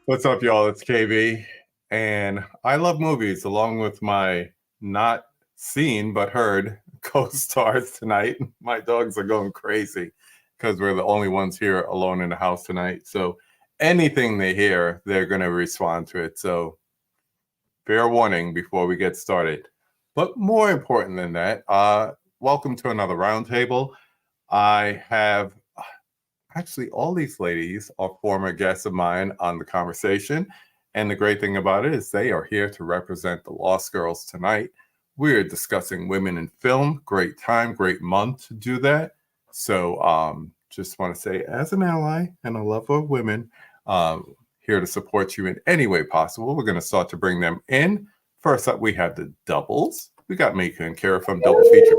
What's up, y'all? It's KB, and I love movies along with my not seen but heard co-stars tonight. My dogs are going crazy because we're the only ones here alone in the house tonight. So anything they hear, they're going to respond to it. So fair warning before we get started. But more important than that, welcome to another roundtable. I have actually, all these ladies are former guests of mine on the conversation. And the great thing about it is they are here to represent the Lost Girls tonight. We're discussing women in film. Great time, great month to do that. So just want to say, as an ally and a lover of women, here to support you in any way possible. We're going to start to bring them in. First up, we have the doubles. We got Mika and Kara from Double Feature.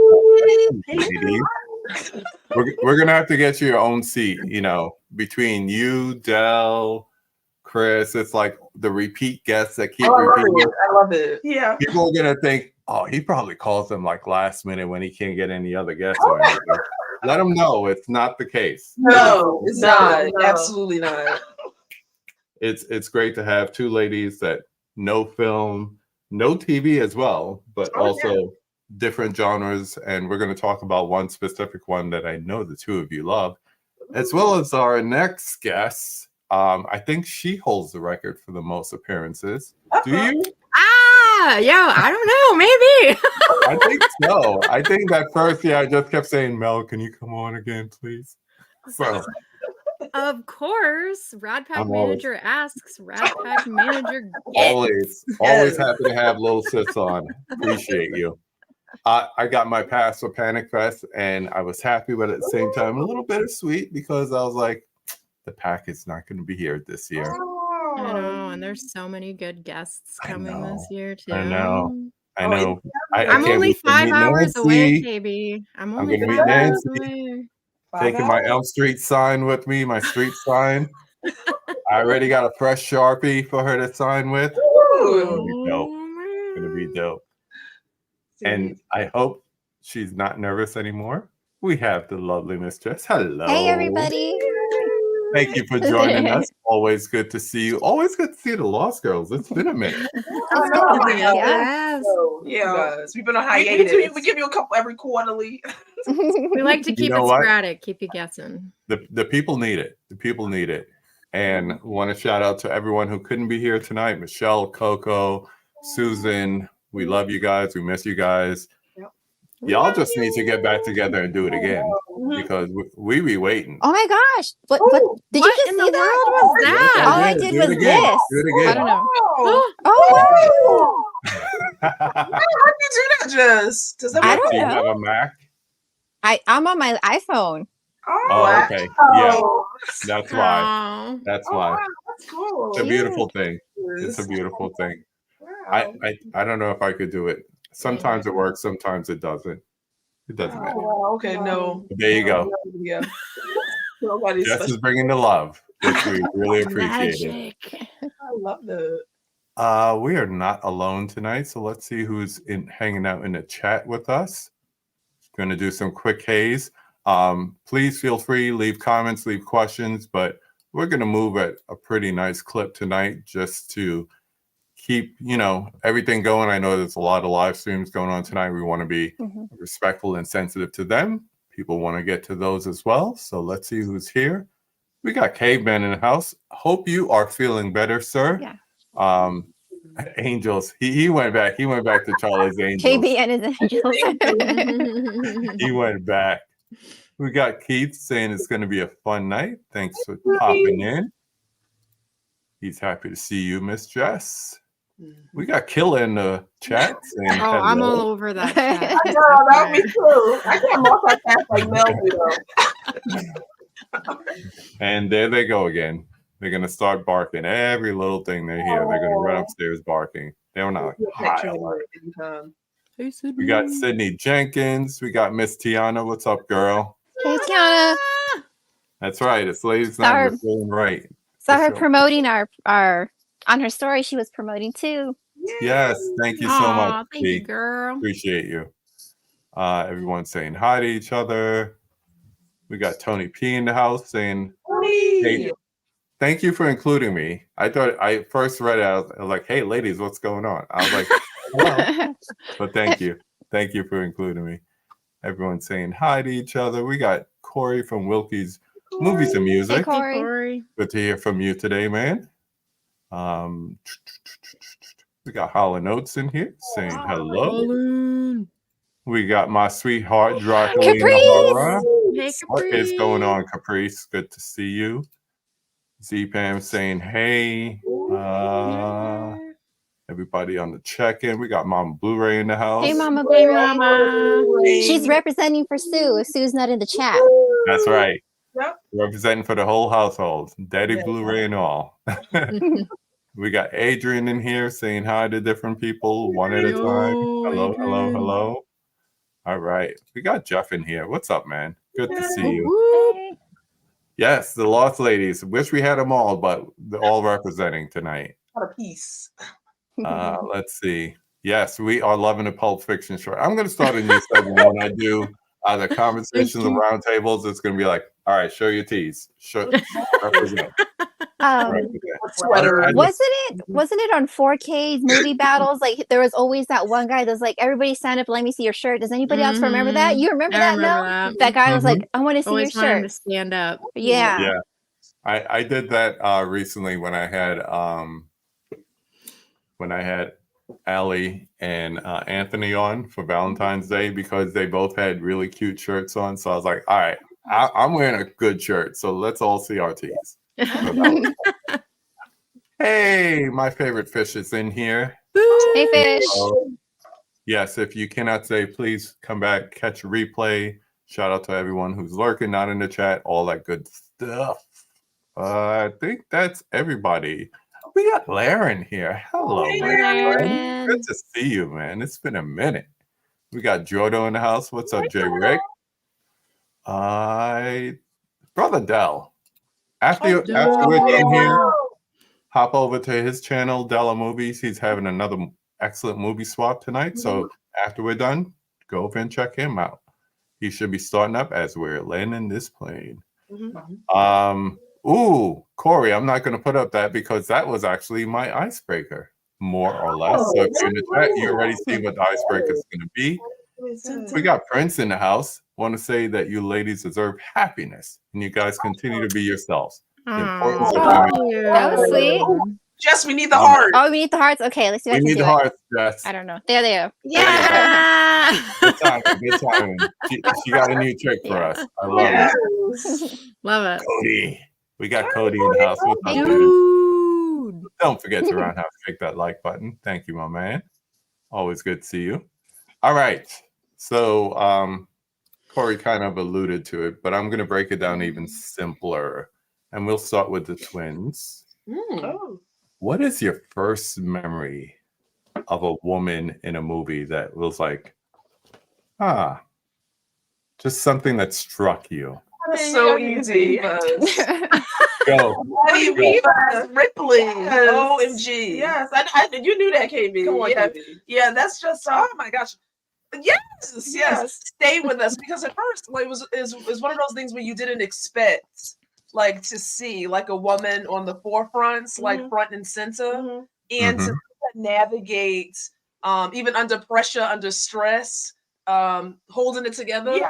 We're gonna have to get you your own seat, between you, Del, Chris. It's like the repeat guests that keep repeating. I love it. Yeah. People are gonna think, oh, he probably calls them like last minute when he can't get any other guests or anything. Let them know it's not the case. No, it's not. No. Absolutely not. It's great to have two ladies that know film, know TV as well, but also different genres, and we're going to talk about one specific one that I know the two of you love, as well as our next guest. I think she holds the record for the most appearances. Do you? I don't know, maybe. I think so. I think that first year I just kept saying, Mel, can you come on again, please? So of course, Rad Pack Manager asks, Rad Pack Manager gets. Always happy to have little sis on. Appreciate you. I got my pass for Panic Fest, and I was happy, but at the same time, a little bittersweet because I was like, the pack is not going to be here this year. I know, and there's so many good guests coming this year, too. I know. I'm only 5 hours away, KB. I'm only 5 hours away. Taking my Elm Street sign with me, my street sign. I already got a fresh Sharpie for her to sign with. It's going to be dope. And I hope she's not nervous anymore. We have the lovely Miss Jess. Hello. Hey, everybody. Thank you for joining us. Always good to see you. Always good to see the Lost Girls. It's been a minute. Yes. We've been on hiatus. We give you a couple every quarterly. We like to keep it sporadic, keep you guessing. The people need it. The people need it. And want to shout out to everyone who couldn't be here tonight. Michelle, Coco, Susan. We love you guys. We miss you guys. Yep. Y'all just need to get back together and do it again because we be waiting. Oh my gosh! What did you just see that? What was that? All I did was this. Do it again. I don't know. Oh wow! How did you do that, Jess? I don't know. Do you have a Mac? I'm on my iPhone. Oh, okay. Yeah, that's why. Oh. That's why. Wow, that's cool. It's a beautiful thing. It's a beautiful thing. I don't know if I could do it. Sometimes it works, sometimes it doesn't. It doesn't matter. Okay, no. There you go. Yeah. Jess is bringing the love, which we really appreciate it. I love that. We are not alone tonight, so let's see who's hanging out in the chat with us. Going to do some quick haze. Please feel free, leave comments, leave questions, but we're going to move at a pretty nice clip tonight just to keep, everything going. I know there's a lot of live streams going on tonight. We want to be respectful and sensitive to them. People want to get to those as well. So let's see who's here. We got Caveman in the house. Hope you are feeling better, sir. Yeah. Angels. He went back. He went back to Charlie's Angels. KB and his Angels. He went back. We got Keith saying it's going to be a fun night. Thanks for popping in. He's happy to see you, Miss Jess. We got Killa in the chat saying hello. I'm all over that chat. I know, that me too. I can't multitask like Mel do. And there they go again. They're going to start barking. Every little thing they hear, they're going to run upstairs barking. They're not high alert. We got Sydney Jenkins. We got Miss Tiana. What's up, girl? Hey, Tiana. That's right. It's ladies' night. We're feeling right. Saw her promoting our on her story. She was promoting too. Yes, thank you so much. Thank you, girl. Appreciate you. Everyone's saying hi to each other. We got Tony P in the house saying, thank you for including me. I thought I first read it, I was like, hey, ladies, what's going on? I was like, well, but thank you. Thank you for including me. Everyone's saying hi to each other. We got Corey from Wilkie's Movies and Music. Hey, Corey. Good to hear from you today, man. We got Holland Oates in here saying hello. We got my sweetheart, Draculina Horror. Hey, What is going on, Caprice? Good to see you. Z-Pam saying hey. Everybody on the check-in. We got Mama Blu-ray in the house. Hey, Mama Hey, Blu-ray. Mama. She's representing for Sue. Sue's not in the chat. That's right. Yep. Representing for the whole household. Daddy Blu-ray and all. We got Adrian in here saying hi to different people one at a time. Hello. All right. We got Jeff in here. What's up, man? Good to see you. Hey. Yes, the Lost Ladies. Wish we had them all, but they're all representing tonight. What a piece. Let's see. Yes, we are loving the Pulp Fiction short. I'm going to start a new segment when I do the conversations of roundtables. It's going to be like, all right, show your teas. Represent. Sweater. Wasn't it on 4K's movie battles? Like there was always that one guy that's like, everybody stand up, let me see your shirt. Does anybody else remember that? You remember that? No, that guy was like, I want to see your shirt. To stand up. Yeah. I did that recently when I had Allie and Anthony on for Valentine's Day because they both had really cute shirts on. So I was like, all right, I'm wearing a good shirt, so let's all see our tees. Hey, my favorite fish is in here. Hey, fish. Yes, if you cannot say, please come back, catch a replay. Shout out to everyone who's lurking, not in the chat, all that good stuff. I think that's everybody. We got Laren here. Hello, Laren. Good to see you, man. It's been a minute. We got Jordo in the house. What's up, J. Rick? Brother Dell. After we're done here, hop over to his channel, Della Movies. He's having another excellent movie swap tonight. So after we're done, go over and check him out. He should be starting up as we're landing this plane. Corey, I'm not going to put up that because that was actually my icebreaker, more or less. So if you're in the chat, you already see what the icebreaker is going to be. We got Prince in the house. Want to say that you ladies deserve happiness and you guys continue to be yourselves. The importance of women. That was sweet. Jess, we need the heart. Oh, we need the hearts. Okay, let's see what I We can need do. the hearts, Jess. I don't know. There they are. Yeah. Good timing. She got a new trick for us. I love it. Love it. Cody. We got Cody in the house. What's up, man? Dude. Don't forget to roundhouse kick that like button. Thank you, my man. Always good to see you. All right. So Corey kind of alluded to it, but I'm going to break it down even simpler. And we'll start with the twins. What is your first memory of a woman in a movie that was like, just something that struck you? That's so easy. Go. Ripley. OMG. Yes, you knew that, KB. Come on, KB. Yeah, that's just, oh my gosh. Yes. Stay with us because at first, like, it was one of those things where you didn't expect, like, to see like a woman on the forefronts, like front and center, and to navigate, even under pressure, under stress, holding it together. And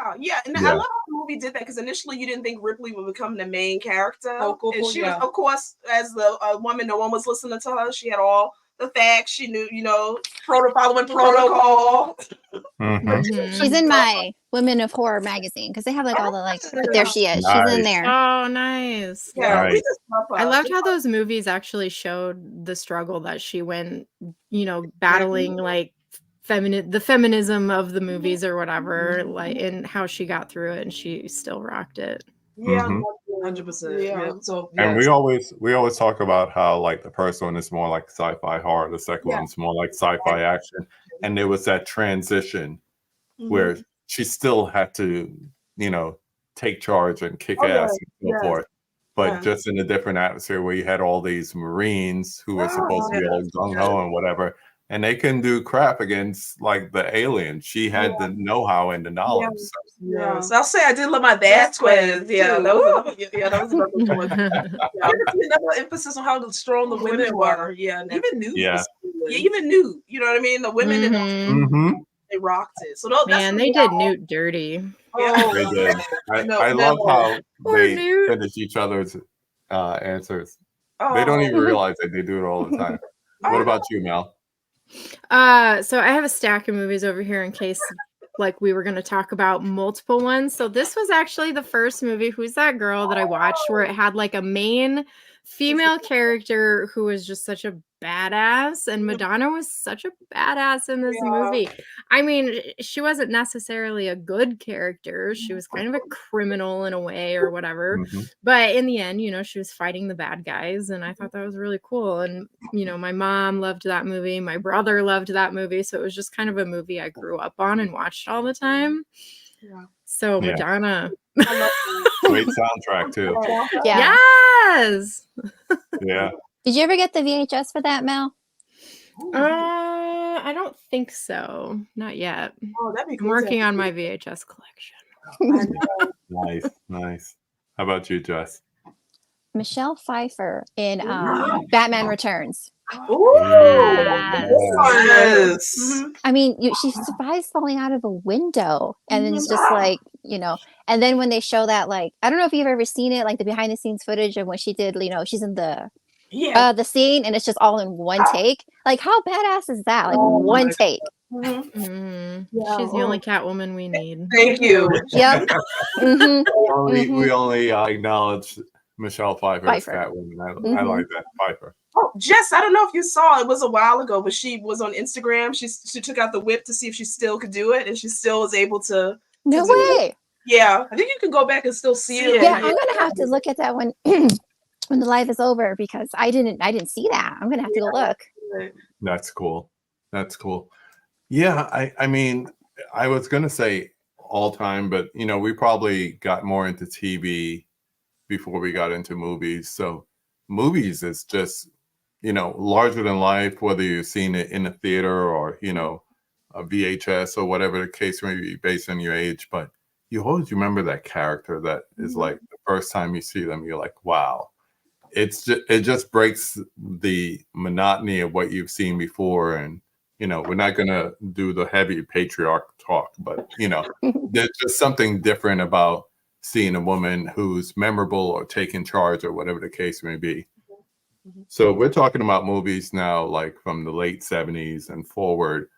I love how the movie did that because initially you didn't think Ripley would become the main character. And she was, of course, as the woman, no one was listening to her. She had all the facts. She knew, following protocol. She's in my Women of Horror magazine because they have like all the but there she is. Nice. She's in there. Oh, nice. Yeah, Nice. I loved how those movies actually showed the struggle that she went, battling like the feminism of the movies or whatever, like, and how she got through it and she still rocked it. Yeah, 100%. Yeah. So, and we always talk about how like the first one is more like sci-fi horror, the second one's more like sci-fi action, and there was that transition where she still had to, take charge and kick ass and so forth, but just in a different atmosphere where you had all these Marines who were supposed to be all gung ho and whatever, and they can do crap against like the alien. She had the know-how and the knowledge. So. Yeah, so I'll say I did love my Vasquez. Yeah, that was a good one. Another emphasis on how strong the women were. Yeah, and even Nude. Yeah, even Nude. You know what I mean? The women they rocked it. So man, they did Newt dirty. They did. I love how they finish each other's answers. They don't even realize that they do it all the time. What about you, Mel? So I have a stack of movies over here in case like we were going to talk about multiple ones. So this was actually the first movie, Who's That Girl, that I watched where it had like a main female character who was just such a badass, and Madonna was such a badass in this movie. I mean, she wasn't necessarily a good character. She was kind of a criminal in a way or whatever. But in the end, you know, she was fighting the bad guys, and I thought that was really cool. And, you know, my mom loved that movie. My brother loved that movie. So it was just kind of a movie I grew up on and watched all the time. So Madonna. Great soundtrack too. Yeah. Yes. Yeah. Did you ever get the VHS for that, Mel? I don't think so. Not yet. That'd be cool. I'm working on my VHS collection. Nice. How about you, Jess? Michelle Pfeiffer in Batman Returns. Yes. I mean, she survives falling out of a window, and then it's just like, you know, and then when they show that, like, I don't know if you've ever seen it, like the behind the scenes footage of when she did, you know, she's in the scene and it's just all in one take. Like, how badass is that? Like, one take. She's the only Catwoman we need. Thank you. Yep. We only acknowledge Michelle Pfeiffer as Catwoman. I like that. Pfeiffer. Oh, Jess, I don't know if you saw, it was a while ago, but she was on Instagram. She took out the whip to see if she still could do it, and she still was able to. No way. Yeah, I think you can go back and still see it. Yeah, I'm gonna have to look at that when when the live is over, because I didn't see that. I'm gonna have to go look. That's cool. Yeah, I mean, I was gonna say all time, but you know, we probably got more into TV before we got into movies. So movies is just, you know, larger than life, whether you've seen it in a theater or, you know, a VHS or whatever the case may be based on your age. But you always remember that character that is like the first time you see them, you're like, wow. It just breaks the monotony of what you've seen before. And, you know, we're not going to do the heavy patriarch talk, but, you know, there's just something different about seeing a woman who's memorable or taking charge or whatever the case may be. So we're talking about movies now, like from the late 70s and forward.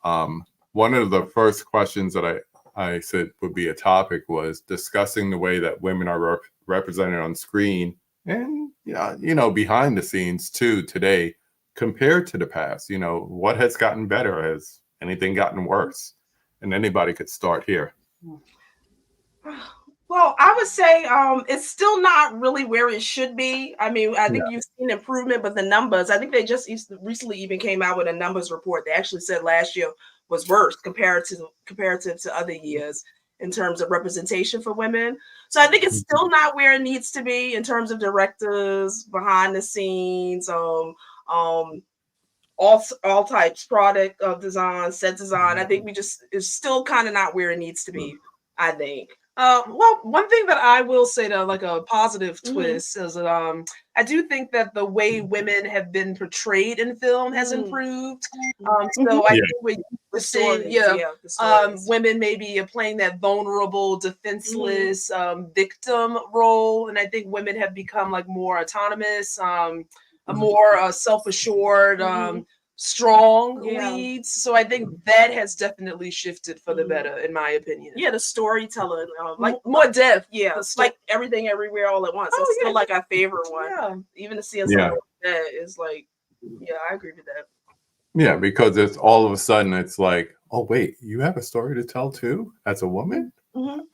One of the first questions that I said would be a topic was discussing the way that women are represented on screen and, you know, behind the scenes too today compared to the past. You know, what has gotten better? Has anything gotten worse? And anybody could start here. Well, I would say it's still not really where it should be. I mean, I think you've seen improvement, but the numbers, I think they just recently even came out with a numbers report. They actually said last year was worse comparative to other years in terms of representation for women. So I think it's still not where it needs to be in terms of directors, behind the scenes, all types, product design, set design. I think it's still kind of not where it needs to be, I think. Well, one thing that I will say to like a positive twist is that I do think that the way women have been portrayed in film has improved. So I think we're seeing women maybe playing that vulnerable, defenseless victim role, and I think women have become like more autonomous, more self-assured. Strong leads, so I think that has definitely shifted for the better, in my opinion. Yeah, the storytelling, like more depth. Yeah, it's like Everything Everywhere All at Once. It's still like our favorite one. Yeah, even to see something like that is like, yeah, I agree with that. Yeah, because it's all of a sudden it's like, oh wait, you have a story to tell too as a woman?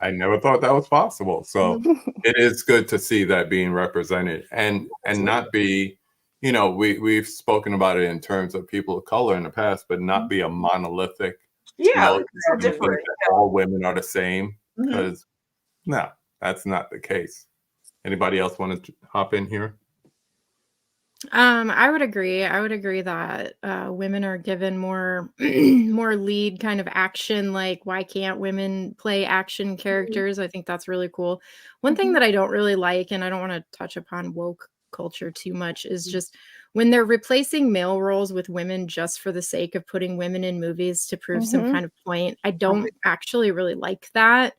I never thought that was possible. So it is good to see that being represented and not be. You know, we've spoken about it in terms of people of color in the past, but not be a monolithic. Yeah, different. All women are the same, because no, that's not the case. Anybody else want to hop in here? I would agree. I would agree that women are given more more lead kind of action. Like, why can't women play action characters? I think that's really cool. One thing that I don't really like, and I don't want to touch upon woke culture too much, is just when they're replacing male roles with women just for the sake of putting women in movies to prove some kind of point. I don't actually really like that.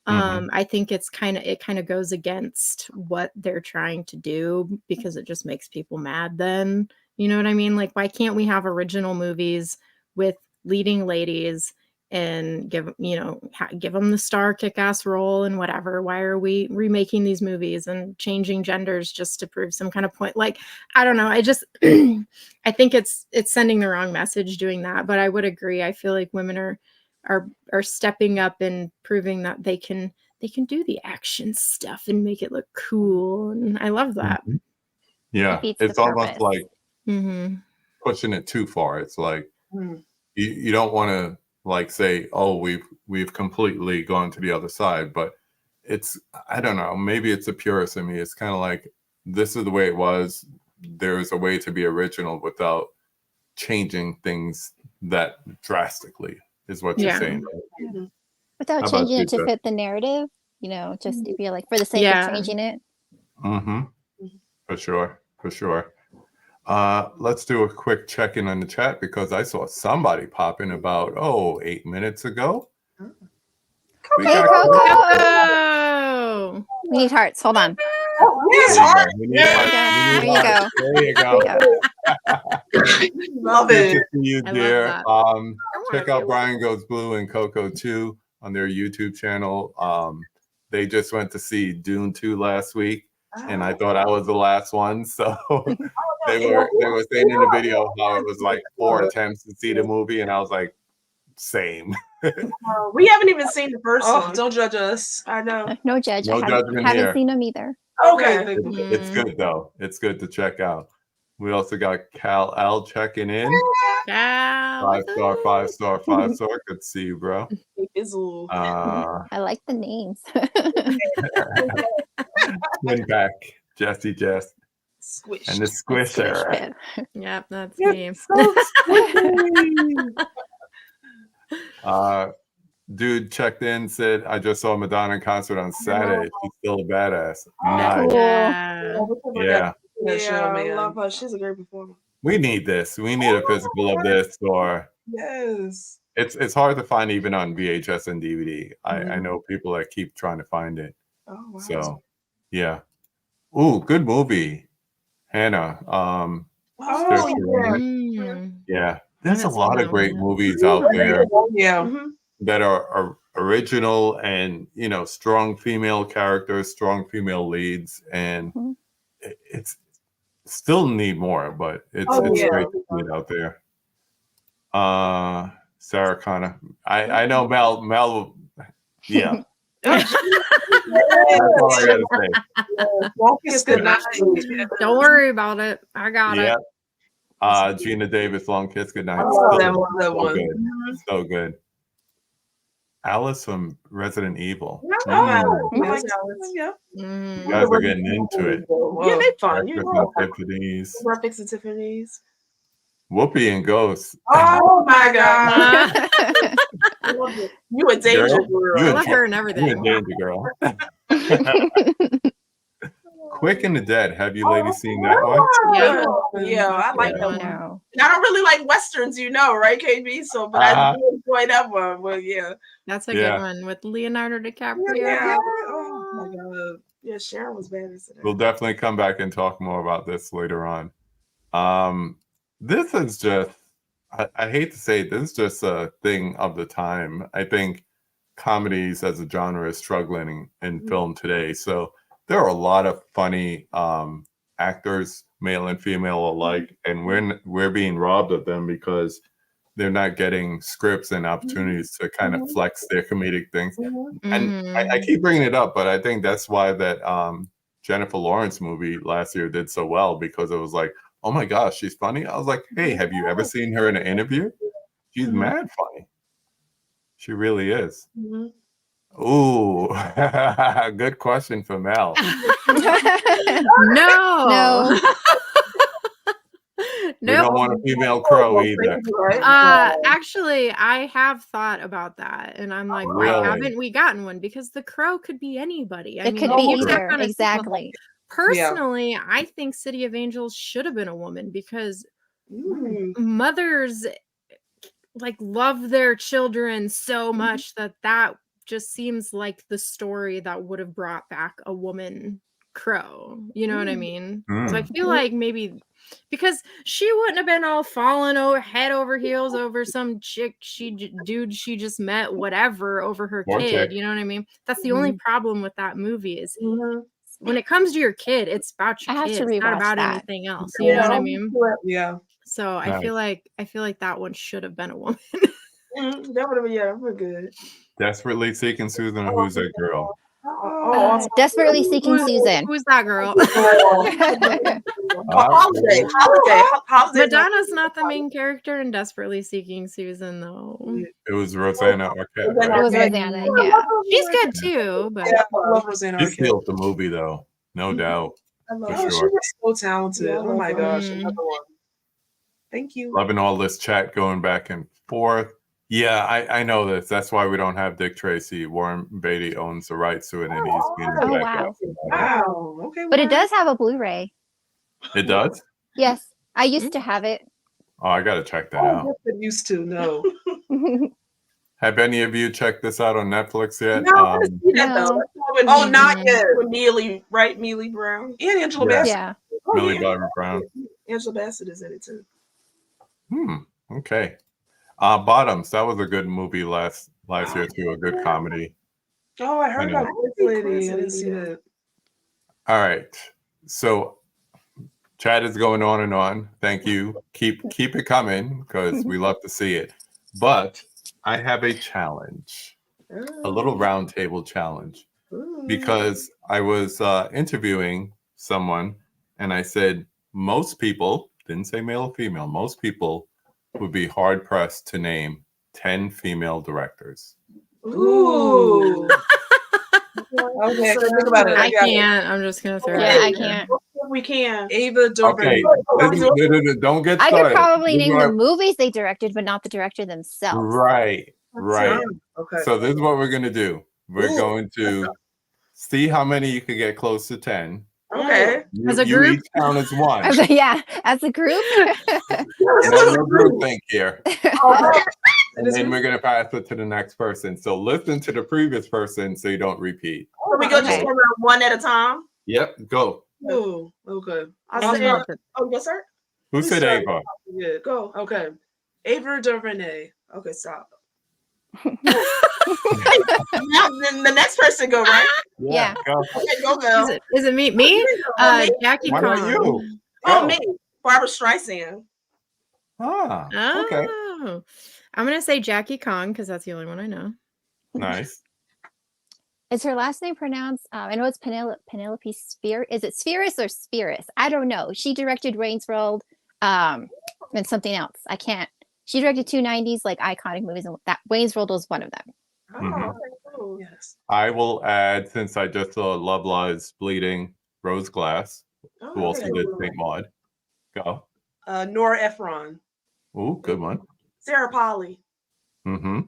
I think it kind of goes against what they're trying to do because it just makes people mad then. You know what I mean? Like, why can't we have original movies with leading ladies and give them the star kick-ass role and whatever? Why are we remaking these movies and changing genders just to prove some kind of point? Like, I don't know. I just I think it's sending the wrong message doing that, but I would agree. I feel like women are stepping up and proving that they can do the action stuff and make it look cool, and I love that. Yeah, it's almost like pushing it too far. It's like you don't want to like say, oh, we've completely gone to the other side, but it's, I don't know, maybe it's a purist in me. It's kind of like, this is the way it was. There's a way to be original without changing things that drastically, is what you're saying. Without changing it to fit the narrative, just to be like, for the sake of changing it. For sure. Let's do a quick check-in on the chat because I saw somebody pop in about 8 minutes ago. Hey, Coco! We need hearts. Hold on. There you go. Love it. Good to see you, dear. Check out Brian Goes Blue and Coco 2 on their YouTube channel. They just went to see Dune 2 last week, and I thought I was the last one. So they were saying in the video how it was like 4 attempts to see the movie, and I was like, same. We haven't even seen the first one. Don't judge us. I know. No judge. No judgment haven't here. seen them either. Okay. It's good though. It's good to check out. We also got Cal L checking in. Cal. 5 star. Good to see you, bro. I like the names. Win back, Jesse Jess. Squish. And the Squisher. Yep, that's me. Dude checked in, said, I just saw Madonna in concert on Saturday. She's still a badass. Nice. Yeah. I love her. She's a great performer. We need this. We need a physical of this, or it's hard to find even on VHS and DVD. I know people that keep trying to find it. Oh, wow. So yeah. Ooh, good movie. Hannah. Yeah. There's a lot of great movies out there that are original and, strong female characters, strong female leads, and it's still need more, but it's great to see it out there. Sarah Connor. I know Mel, yeah. That's all I gotta say. Don't worry about it. I got it. Gina Davis, Long Kiss Goodnight. So good. Alice from Resident Evil. You guys are getting into it. Yeah, they're fun. Breakfast and Tiffany's. Whoopi and Ghost. Oh my God. You a danger girl. I love her and everything. You a danger girl. Quick and the Dead. Have you ladies seen that one? Yeah, I like that one. I don't really like westerns, right, KB? So, but I do enjoy that one. Well, yeah, that's a good one with Leonardo DiCaprio. Yeah. Oh my God. Yeah, Sharon was bad. We'll definitely come back and talk more about this later on. This is just, I hate to say it, this is just a thing of the time. I think comedies as a genre is struggling in film today. So there are a lot of funny actors, male and female alike, and we're being robbed of them because they're not getting scripts and opportunities to kind of flex their comedic things. And I keep bringing it up, but I think that's why that Jennifer Lawrence movie last year did so well, because it was like, oh my gosh, she's funny. I was like, hey, have you ever seen her in an interview? She's mad funny. She really is. Ooh, good question for Mel. No. We don't want a female crow either. Actually, I have thought about that, and I'm like, why haven't we gotten one? Because the crow could be anybody. It could be either. Exactly. Personally, I think City of Angels should have been a woman because mothers like love their children so much that just seems like the story that would have brought back a woman crow. You know what I mean? So I feel like maybe because she wouldn't have been all falling head over heels over some chick dude she just met, whatever, over her kid. You know what I mean? That's the only problem with that movie is when it comes to your kid, it's about your kid. It's not about anything else. You know what I mean? Yeah. So I feel like that one should have been a woman. That would have been we're good. Desperately Seeking Susan. Who's that girl? Desperately Seeking Susan. Who's that girl? Holiday. Madonna's not the main character in Desperately Seeking Susan, though. It was Rosanna Arquette. Right? It was Rosanna, yeah. She's good too, but I love Rosanna She Arquette. steals the movie though, no doubt. For She sure. was so talented. Oh my gosh. Another one. Thank you. Loving all this chat going back and forth. Yeah, I know this. That's why we don't have Dick Tracy. Warren Beatty owns the rights to it, and he's being Oh, back wow. out. Wow. Okay. But it does have a Blu-ray. It does? Yes. I used to have it. Oh, I gotta check that out. I used to know. Have any of you checked this out on Netflix yet? No, I wanna see that, though. Oh, not yet. With Millie, right? Millie Brown. And Angela Bassett. Yeah. Millie Bobby Brown. Angela Bassett is in it too. Okay. Bottoms. That was a good movie last year too. A good comedy. Oh, I heard about this lady. I didn't see that. All right. So chat is going on and on. Thank you. Keep it coming because we love to see it. But I have a challenge, a little roundtable challenge, because I was interviewing someone and I said most people, didn't say male or female, most people would be hard pressed to name 10 female directors. Ooh. Okay, think about it. I can't. I'm just gonna throw it. Yeah, I can't. We can. Ava DuVernay. Okay, don't get started. I could probably name the movies they directed, but not the director themselves. Right. Okay. So this is what we're going to do. We're going to see how many you can get close to 10. Okay. As a group? You each count as one. Yeah, as a group. No group think here. And then we're going to pass it to the next person. So listen to the previous person so you don't repeat. So we go just around one at a time? Yep, go. Oh, okay. I said, yes, sir. Who said Ava? Yeah, go. Okay. Ava DuVernay. Okay, stop. Now, then the next person go, right? Yeah. Go. Okay, go, Bill. Is it me? Jackie Why not Khan. you? Oh, Go. me. Barbara Streisand. Ah, okay. Oh. I'm gonna say Jackie Khan because that's the only one I know. Nice. Is her last name pronounced? I know it's Penelope Sphere. Is it Spheris or Spheris? I don't know. She directed Wayne's World, and something else. I can't. She directed two 90s like iconic movies, and that Wayne's World was one of them. Mhm. Oh, Yes. I will add, since I just saw Love Lies Bleeding, Rose Glass, who also did St. Maud. Go. Nora Ephron. Ooh, good one. Sarah Polly. Mm-hmm.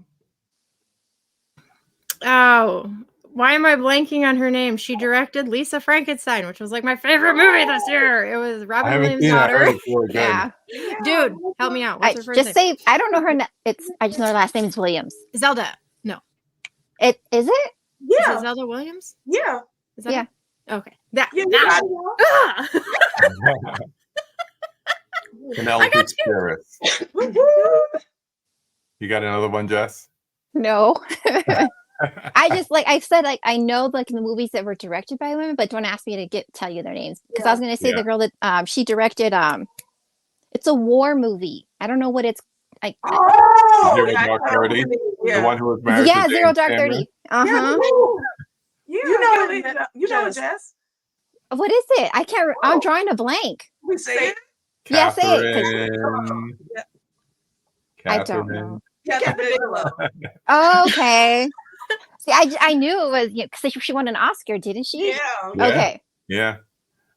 Oh, why am I blanking on her name? She directed Lisa Frankenstein, which was like my favorite movie this year. It was I Robin haven't Williams' seen it. I heard daughter. it's really good. Yeah. Dude, help me out. What's her first Just name? say I don't know her. I just know her last name is Williams. Zelda. No. Is it? Is Yeah. it Zelda Williams? Yeah. Is that Yeah. it? Okay. That. Yeah, that. yeah. Ah! Penelope Spheris. Woo-woo. You got another one, Jess? No. I just like I said, like I know like the movies that were directed by women, but don't ask me to tell you their names because I was gonna say the girl that she directed. It's a war movie. I don't know what it's like. Zero Dark 30. Yeah. The one who was married Yeah, to Zero James Dark Cameron. 30. Uh-huh. Yeah. You know it, Jess. What is it? I can't. I'm drawing a blank. We say it. Yeah, say it. Catherine. I don't Catherine. know. Catherine Bigelow. Oh, okay. See, I knew it was because she won an Oscar, didn't she? Yeah. Yeah. Okay. Yeah.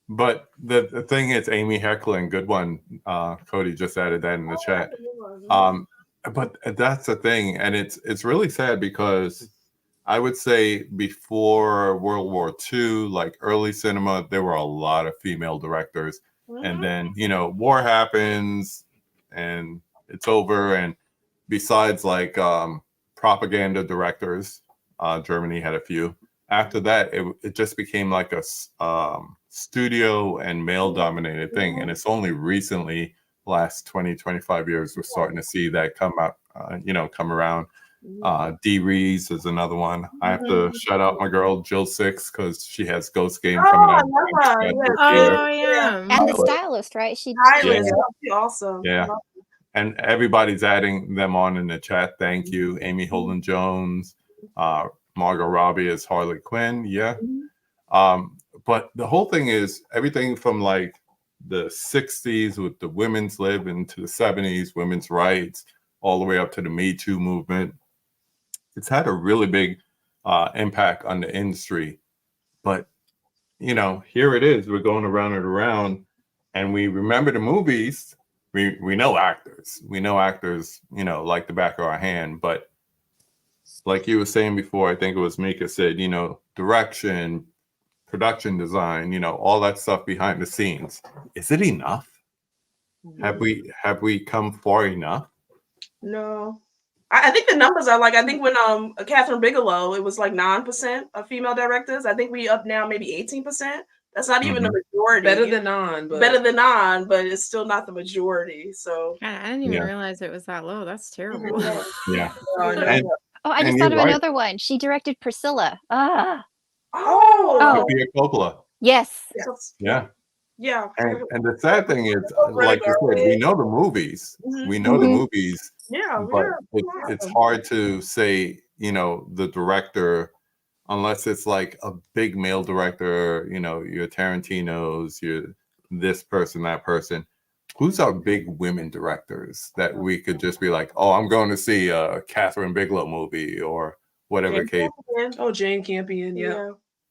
But the thing is, Amy Hecklin, good one. Cody just added that in the chat. But that's the thing, and it's really sad because I would say before World War II, like early cinema, there were a lot of female directors, and then war happens, and it's over. And besides, like propaganda directors, Germany had a few. After that, it just became like a studio and male-dominated thing, and it's only recently, last 20-25 years, we're starting to see that come out, come around. Dee Rees is another one. I have to shout out my girl Jill Six because she has Ghost Game coming out. Oh yeah, and the stylist, right? She's awesome. Yeah, and everybody's adding them on in the chat. Thank you, Amy Holden Jones, Margot Robbie as Harley Quinn. Yeah. But the whole thing is everything from like the 60s with the women's lib into the 70s, women's rights, all the way up to the Me Too movement. It's had a really big impact on the industry. But, here it is. We're going around and around, and we remember the movies. We know actors. We know actors, like the back of our hand. But like you were saying before, I think it was Mika said, direction, production design, all that stuff behind the scenes. Is it enough? Have we come far enough? No. I think the numbers are like, I think when Catherine Bigelow, it was like 9% of female directors. I think we up now maybe 18%. That's not even the majority. Better than none, but it's still not the majority. So I didn't even realize it was that low. That's terrible. Yeah. I just thought of another one. She directed Priscilla. Sofia Coppola. Yes. Yeah. Yeah. And the sad thing is, like you said, we know the movies. We know the movies. Yeah. But it's hard to say, the director, unless it's like a big male director, your Tarantino's, your this person, that person. Who's our big women directors that we could just be like, oh, I'm going to see a Catherine Bigelow movie or whatever case. Oh, Jane Campion,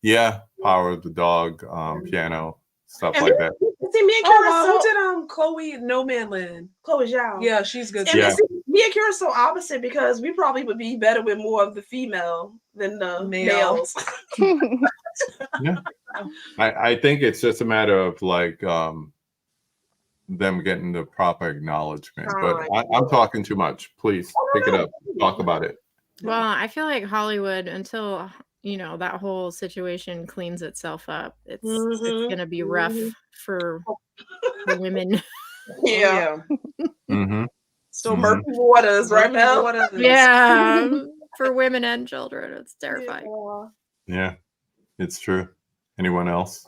Yeah, Power of the Dog, piano, stuff like that. See, me and Kira, who did Chloe No Man Land? Chloe Zhao. Yeah, she's good. And me and Kira are so opposite because we probably would be better with more of the female than the males. Yeah, I think it's just a matter of like them getting the proper acknowledgement. But I'm talking too much. Please pick it up. Talk about it. Well, I feel like Hollywood, until that whole situation cleans itself up, it's gonna be rough for women. Yeah. So murky waters right now. Yeah, for women and children, it's terrifying. Yeah, it's true. Anyone else?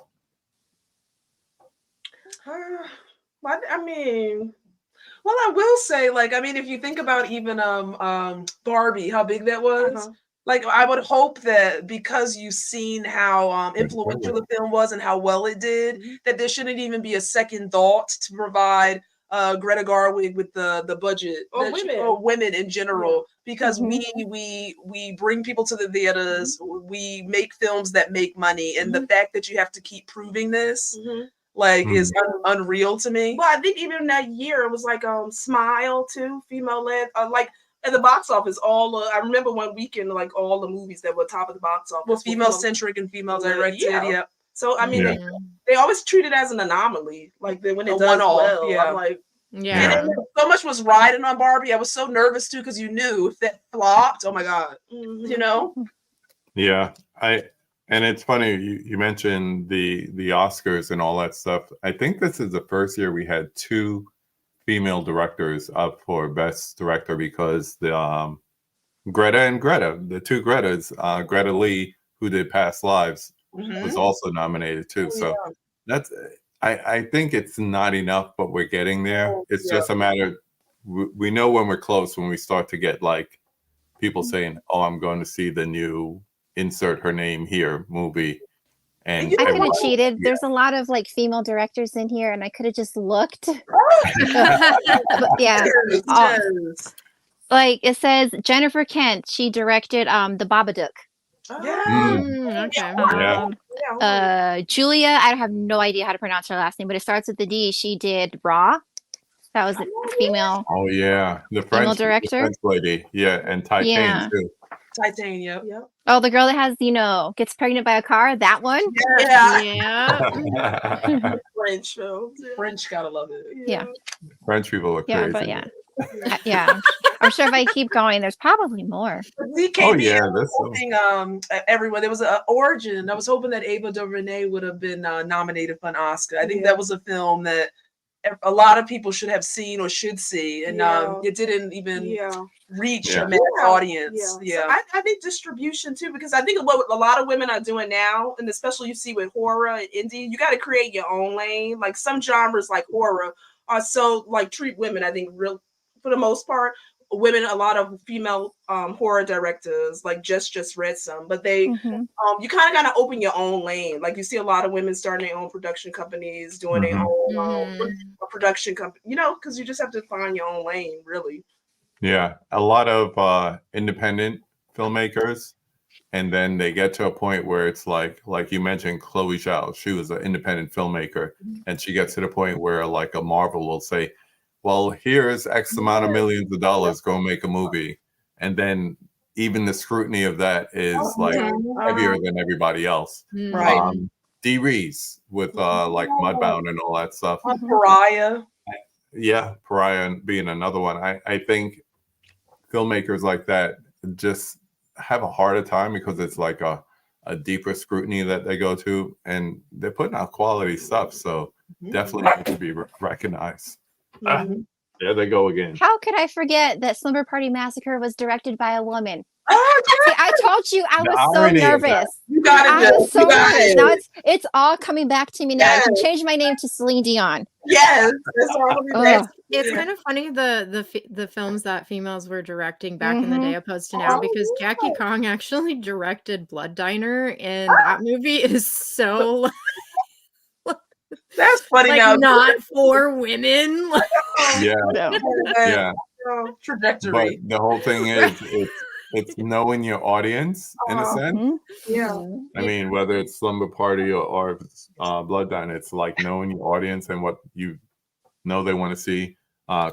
I mean, well, I will say, if you think about even Barbie, how big that was. Like, I would hope that because you've seen how influential the film was and how well it did, that there shouldn't even be a second thought to provide Greta Gerwig with the budget or women in general, because we bring people to the theaters, we make films that make money, and the fact that you have to keep proving this is unreal to me. Well, I think even that year it was like Smile too, female led, at the box office, I remember one weekend, like all the movies that were top of the box office were female centric and female directed. Yeah. So I mean, they always treat it as an anomaly, like when it does well. Yeah. I'm like, and so much was riding on Barbie. I was so nervous too because you knew if that flopped, oh my god, Yeah, and it's funny you mentioned the Oscars and all that stuff. I think this is the first year we had 2 female directors up for Best Director because the Greta, the 2 Gretas, Greta Lee, who did Past Lives, was also nominated too. So that's, I think it's not enough, but we're getting there. It's just a matter, we know when we're close, when we start to get like people saying, oh, I'm going to see the new insert her name here movie. And I could have cheated. There's a lot of like female directors in here, and I could have just looked. Like it says Jennifer Kent. She directed The Babadook. Okay. Julia, I have no idea how to pronounce her last name, but it starts with the D. She did Raw. That was a female. Oh yeah, the French director, lady. Yeah, and Titan too. Titan, yep. Oh, the girl that has, gets pregnant by a car. That one. Yeah. French films. French, gotta love it. Yeah. French people are crazy. But yeah. I'm sure if I keep going, there's probably more. Everyone. There was an Origin. I was hoping that Ava DuVernay would have been nominated for an Oscar. I think that was a film that a lot of people should have seen or should see, and it didn't even reach a mass audience. So I think distribution too, because I think what a lot of women are doing now, and especially you see with horror and indie, you got to create your own lane. Like some genres, like horror, are so like treat women. I think for the most part, women, a lot of female horror directors, like just read some, but they you kind of got to open your own lane. Like you see a lot of women starting their own production companies, doing their own production company, because you just have to find your own lane, really. Yeah, a lot of independent filmmakers, and then they get to a point where it's like you mentioned, Chloe Zhao. She was an independent filmmaker, and she gets to the point where like a Marvel will say, well, here's X amount of millions of dollars, go make a movie. And then even the scrutiny of that is heavier than everybody else. Right. Dee Reese with like Mudbound and all that stuff. Pariah. Yeah, Pariah being another one. I think filmmakers like that just have a harder time because it's like a deeper scrutiny that they go to, and they're putting out quality stuff. So definitely need to be recognized. There they go again. How could I forget that Slumber Party Massacre was directed by a woman? See, I told you I was so nervous. You got it. I was so nervous. Now it's all coming back to me now. I can change my name to Celine Dion. Yes. It's kind of funny the films that females were directing back in the day opposed to now, because Jackie Kong actually directed Blood Diner, and that movie is so that's funny. Like, now not for women. Yeah. Trajectory. But the whole thing is it's knowing your audience in a sense. I mean, whether it's Slumber Party or Blood Diner, it's like knowing your audience and what you know they want to see.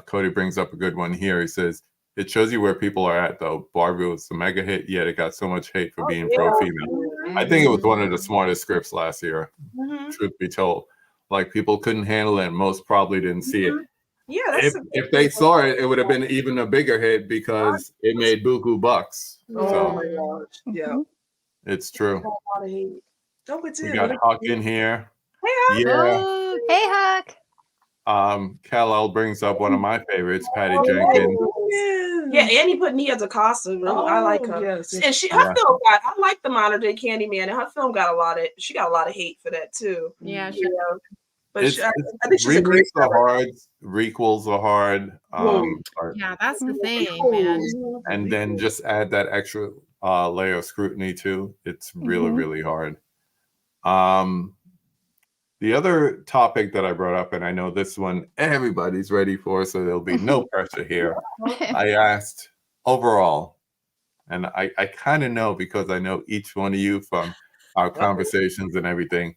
Cody brings up a good one here. He says, it shows you where people are at, though. Barbie was a mega hit, yet it got so much hate for being pro-female. I think it was one of the smartest scripts last year, truth be told. Like, people couldn't handle it, and most probably didn't see it. Yeah, if they saw it, it would have been even a bigger hit because it made buku bucks. Oh my gosh. Yeah. It's true. We We got Huck in here. Hey, Huck. Yeah. Hey, Huck. Kal-El brings up one of my favorites, Patty Jenkins. Yeah, and he put Nia DaCosta. Really, I like her. Yes. And her film I like the Modern Day Candyman, and her film got a lot of hate for that too. Yeah, but I think she's a great are hard, requels are hard. Yeah, that's the thing, man. And then just add that extra layer of scrutiny too. It's really, really hard. The other topic that I brought up, and I know this one everybody's ready for, so there'll be no pressure here. I asked overall, and I kind of know because I know each one of you from our conversations and everything,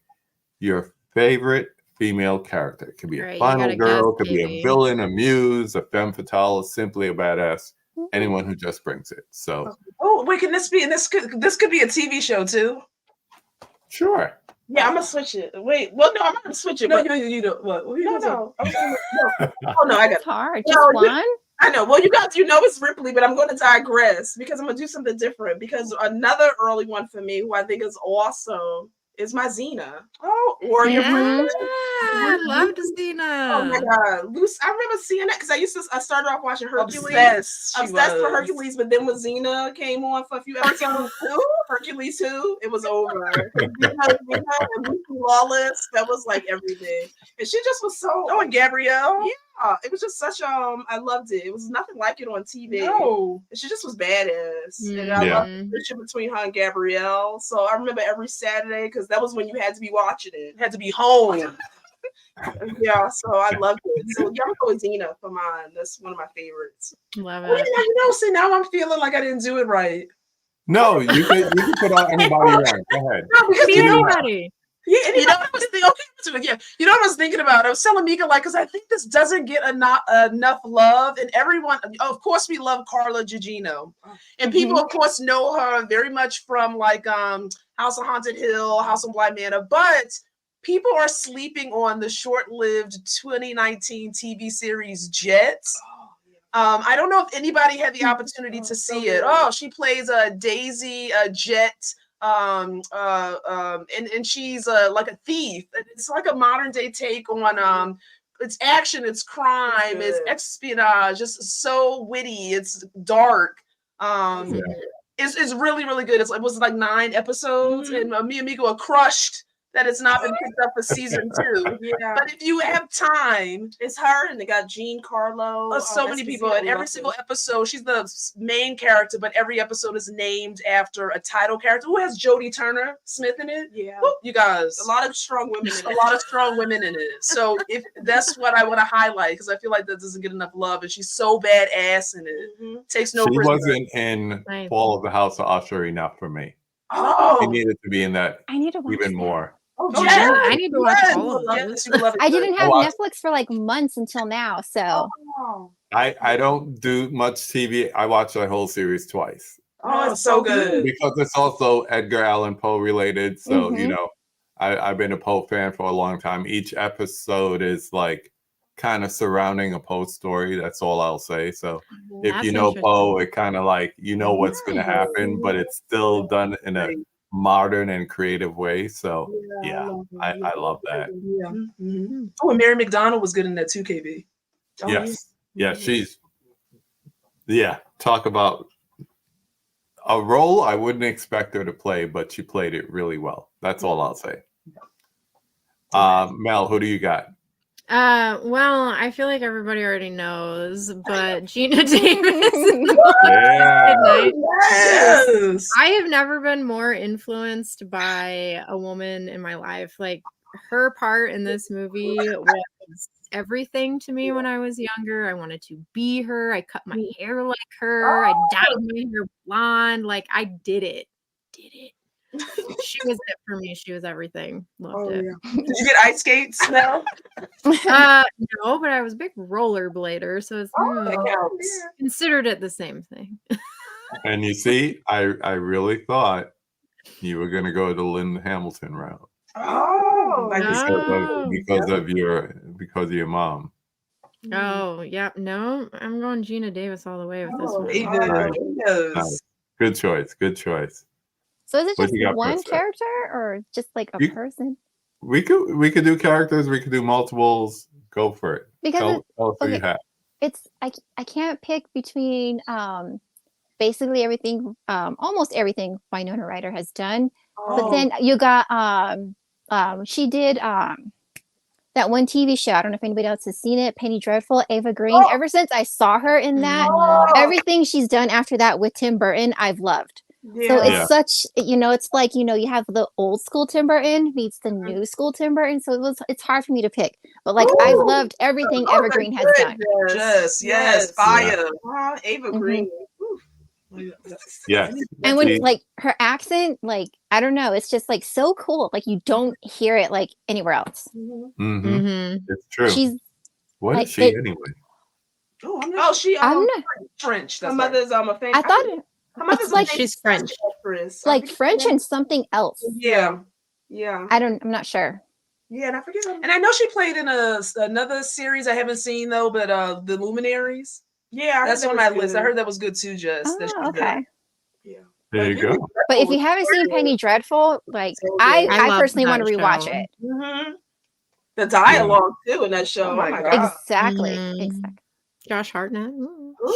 your favorite female character. It could be a final girl, could be a villain, a muse, a femme fatale, simply a badass. Anyone who just brings it. So. Oh wait, can this be? And this could be a TV show too. Sure. Yeah, I'm gonna switch it. Wait, well, no, I'm not gonna switch it. No, you don't. What? No. Oh no, I got it's hard. Just one. I know. Well, you guys, it's Ripley, but I'm going to digress because I'm going to do something different. Because another early one for me, who I think is awesome, is my Xena. Oh, Warrior. I loved Xena. Oh my God, I remember seeing that because I started off watching Hercules. Obsessed for Hercules, but then when Xena came on for a few episodes, Hercules 2, it was over. Lawless, that was like everything, and she just was so. Oh, and Gabrielle. Yeah, it was just such I loved it. It was nothing like it on TV. No, she just was badass, and I loved the relationship between her and Gabrielle. So I remember every Saturday because that was when you had to be watching it. You had to be home. Yeah, so I loved it. So I'm going with Xena for mine. That's one of my favorites. Love it. See, now I'm feeling like I didn't do it right. No, you can put out anybody you want. Go ahead. No, because Anybody. Yeah, and you know what I was thinking? Okay, yeah, you know what I was thinking about? I was telling Mika, like, because I think this doesn't get enough love, and everyone, of course, we love Carla Gugino, and people, of course, know her very much from like House of Haunted Hill, House of Bly Manor, but people are sleeping on the short-lived 2019 TV series Jets. I don't know if anybody had the opportunity to see it. Oh, she plays a Daisy Jet. And she's like a thief. It's like a modern day take on it's action, it's crime, it's espionage, it's so witty, it's dark. It's really, really good. It was like 9 episodes, and me and Miko are crushed that it's not been picked up for season 2. Yeah. But if you have time, it's her, and they got Jean Carlo. So many people, and every single episode, she's the main character, but every episode is named after a title character. Who has Jodie Turner Smith in it? Yeah. Woo, you guys. A lot of strong women in it. A lot of strong women in it. So if that's what I want to highlight, because I feel like that doesn't get enough love, and she's so badass in it. Takes no She prisoners. wasn't in Fall of the House of Usher enough for me. Oh. She needed to be in that I need to watch even that. more. Oh, yeah, I need to watch all of those. I didn't have Netflix for like months until now, so I don't do much TV. I watch the whole series twice. Oh, it's so good. Because it's also Edgar Allan Poe related. So, you know, I've been a Poe fan for a long time. Each episode is like kind of surrounding a Poe story. That's all I'll say. So if you know Poe, it kind of like, you know what's going to happen, but it's still done in a modern and creative way. So I love that. Oh, and Mary McDonald was good in that too, KB. She's talk about a role I wouldn't expect her to play, but she played it really well. That's all I'll say. Mel, who do you got? Well, I feel like everybody already knows, but Gina Davis. Yes. I have never been more influenced by a woman in my life. Like, her part in this movie was everything to me when I was younger. I wanted to be her. I cut my hair like her. I dyed my hair blonde. Like, I did it. She was it for me. She was everything. Loved it. Yeah. Did you get ice skates now? No, but I was a big rollerblader, so it's considered it the same thing. And you see, I really thought you were gonna go the Lynn Hamilton route. Oh, because of your mom. Oh yeah, no, I'm going Gina Davis all the way with this one. Nice. Good choice. So is it just one character or just like a person? We could do characters. We could do multiples. Go for it. Because tell us who you have. It's I can't pick between basically everything, almost everything Winona Ryder has done. But then you got she did that one TV show. I don't know if anybody else has seen it. Penny Dreadful, Ava Green. Ever since I saw her in that, everything she's done after that with Tim Burton, I've loved. So it's such, it's like, you have the old school Tim Burton meets the new school Tim Burton. So it's hard for me to pick. But like, I've loved everything Ava Green has done. Yes, fire. Ava Green. Yes. And when like her accent, like, I don't know, it's just like so cool. Like you don't hear it like anywhere else. It's true. What is she anyway? I'm not French. My mother's a famous. I thought it's like she's French. Like French and something else. Yeah. I'm not sure. Yeah, and I forget. And I know she played in another series I haven't seen though, but The Luminaries. Yeah, that's on my list. I heard that was good too, Jess. Oh, okay. Yeah. There you go. But if you haven't seen Penny Dreadful, like I personally want to rewatch it. The dialogue too in that show. Oh my God. Exactly. Josh Hartnett.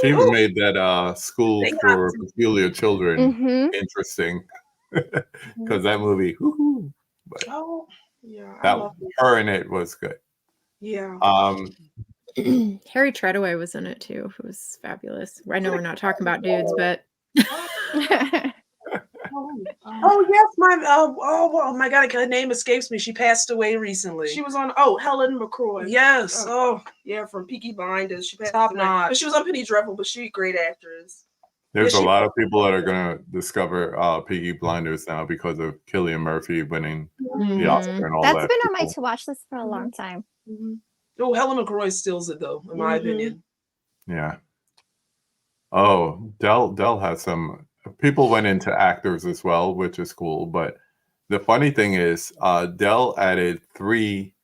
She made that School for Peculiar Children interesting because that movie. But her in it was good. Yeah. Harry Treadaway was in it too. It was fabulous. I know we're not talking about dudes, but. Oh yes, my God, her name escapes me. She passed away recently. She was on Helen McCroy. Yes. From Peaky Blinders. She passed away. But she was on Penny Dreadful, but she's a great actress. There's a lot of people that are going to discover Peaky Blinders now because of Cillian Murphy winning the Oscar and all that. That's been on my to-watch list for a long time. Oh, Helen McCroy steals it though, in my opinion. Yeah. Oh, Del has some. People went into actors as well, which is cool. But the funny thing is, Del added 3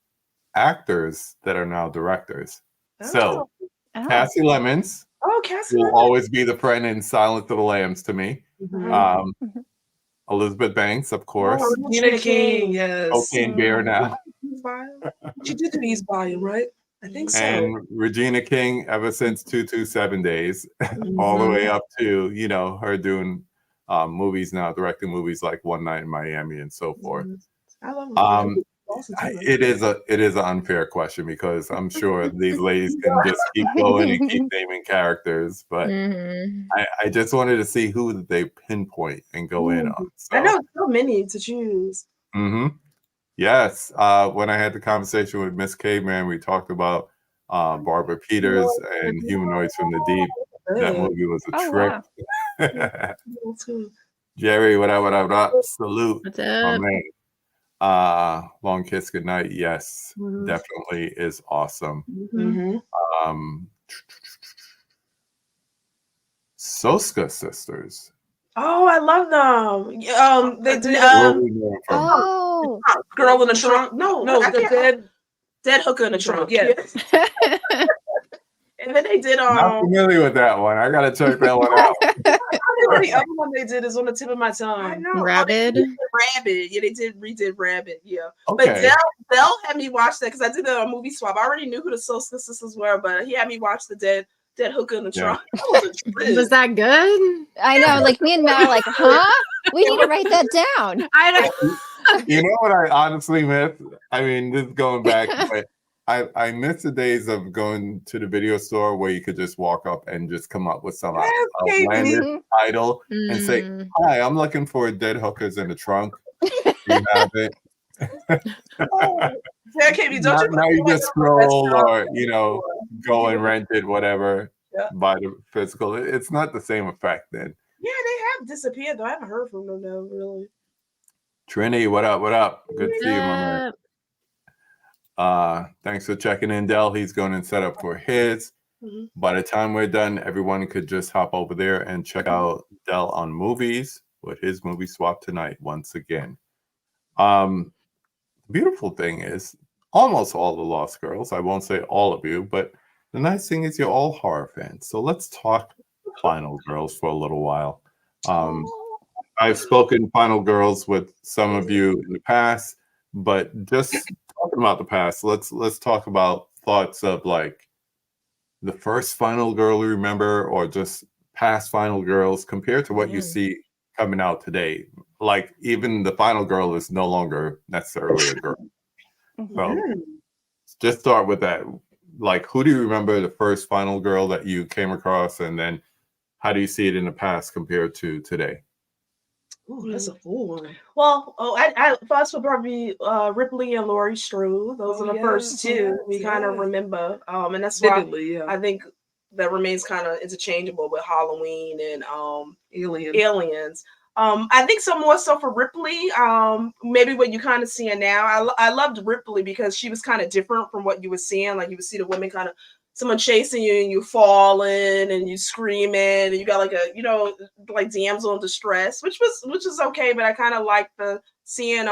actors that are now directors. So Cassie Lemons. Oh, Cassie will always be the friend in Silence of the Lambs to me. Elizabeth Banks, of course. Regina King, yes. Cocaine Bear now. She did do East Bayou, right? I think so. And Regina King, ever since 227 Days, all the way up to, you know, her doing movies now, directing movies like One Night in Miami and so forth. I love it is an unfair question because I'm sure these ladies can just keep going and keep naming characters, but I just wanted to see who they pinpoint and go in on. So. I know so many to choose. Yes, when I had the conversation with Miss Caveman, we talked about Barbara Peters and Humanoids from the Deep. That movie was a trick. Wow. Jerry, what up? Salute, What's my up? man. Long Kiss Goodnight, yes, definitely is awesome. Soska Sisters. Oh, I love them. They did. Girl in the Trunk. No, the dead hooker in the trunk. Yes. And then they did. Not familiar with that one. I gotta check that one out. The other one they did is on the tip of my tongue. I know. Rabid. Rabbit. Yeah, they redid Rabbit. Yeah. Okay. But Del had me watch that because I did the movie swap. I already knew who the Soska Sisters were, but he had me watch the dead hooker in the trunk. Was that good? I know, like me and Matt are like, huh? We need to write that down. I know. You know what I honestly miss? I mean, this is going back, but I miss the days of going to the video store where you could just walk up and just come up with some outlandish title and say, "Hi, I'm looking for Dead Hookers in the Trunk. You have it." Now you just scroll or go and rent it, whatever. Buy the physical. It's not the same effect then. Yeah, they have disappeared though. I haven't heard from them though, really. Trini, what up? Good to see you, my man. Thanks for checking in, Del. He's going to set up for his. By the time we're done, everyone could just hop over there and check out Del on movies with his movie swap tonight once again. The beautiful thing is almost all the Lost Girls, I won't say all of you, but the nice thing is you're all horror fans. So let's talk Final Girls for a little while. I've spoken Final Girls with some of you in the past, but just talking about the past, let's talk about thoughts of like the first Final Girl you remember or just past Final Girls compared to what you see coming out today. Like even the Final Girl is no longer necessarily a girl. So just start with that. Like, who do you remember the first Final Girl that you came across, and then how do you see it in the past compared to today? Ooh, that's a full one. Well, I first would probably Ripley and Laurie Strode. Those are the first two we kind of remember, and that's why I think that remains kind of interchangeable with Halloween and Aliens. I think so more so for Ripley. Maybe what you kind of seeing now. I loved Ripley because she was kind of different from what you were seeing. Like you would see the women kind of someone chasing you and you falling and you screaming and you got like a like damsel in distress, which is okay. But I kind of like the seeing